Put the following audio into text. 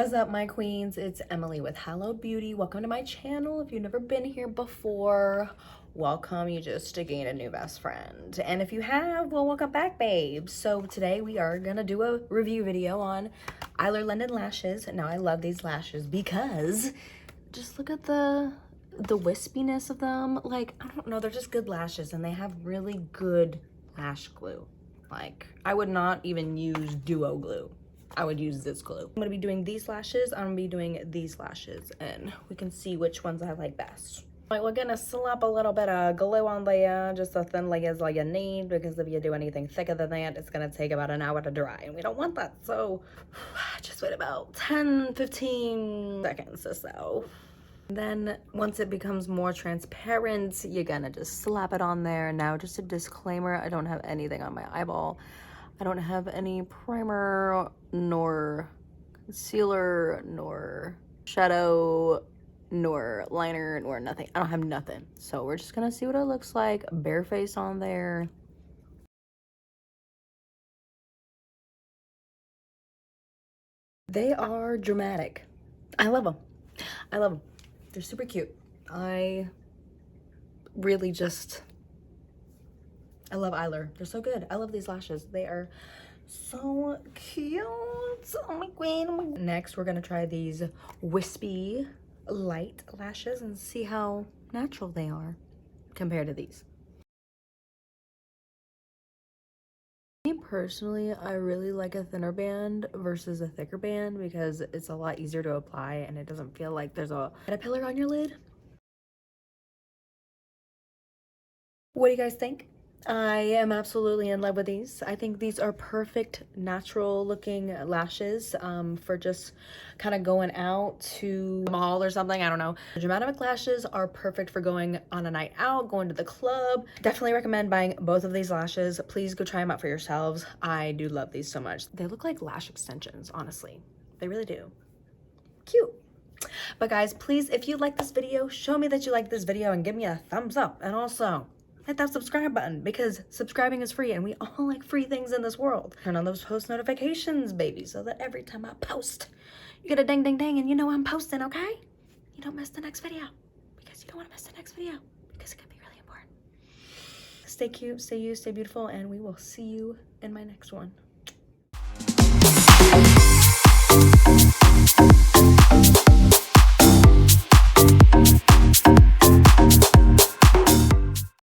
What's up, my queens? It's Emily with Hallowed Beauty. Welcome to my channel. If you've never been here before, welcome. You just gained a new best friend. And if you have, well, welcome back, babes. So today we are gonna do a review video on EYLURE London lashes. Now I love these lashes because just look at the wispiness of them. Like, I don't know, they're just good lashes and they have really good lash glue. Like, I would not even use duo glue. I would use this glue. I'm gonna be doing these lashes, I'm gonna be doing these lashes, and we can see which ones I like best. Like, we're gonna slap a little bit of glue on there, just as thinly as you need, because if you do anything thicker than that, it's gonna take about an hour to dry, and we don't want that. So just wait about 10-15 seconds or so. Then once it becomes more transparent, you're gonna just slap it on there. Now, just a disclaimer, I don't have anything on my eyeball. I don't have any primer, nor concealer, nor shadow, nor liner, nor nothing. I don't have nothing. So we're just gonna see what it looks like, bare face on there. They are dramatic. I love them. I love them. They're super cute. I really just... I love EYLURE. They're so good. I love these lashes. They are so cute. Oh my queen. Next, we're gonna try these Wispy light lashes and see how natural they are compared to these. Me personally, I really like a thinner band versus a thicker band because it's a lot easier to apply and it doesn't feel like there's a caterpillar on your lid. What do you guys think? I am absolutely in love with these. I think these are perfect natural looking lashes for just kind of going out to the mall or something. I don't know. The dramatic lashes are perfect for going on a night out, going to the club. Definitely recommend buying both of these lashes. Please go try them out for yourselves. I do love these so much. They look like lash extensions, honestly. They really do. Cute. But guys, please, if you like this video, show me that you like this video and give me a thumbs up. And also, hit that subscribe button because subscribing is free and we all like free things in this world. Turn on those post notifications, baby, so that every time I post, you get a ding, ding, ding, and you know I'm posting, okay? You don't miss the next video because you don't want to miss the next video because it can be really important. Stay cute, stay you, stay beautiful, and we will see you in my next one.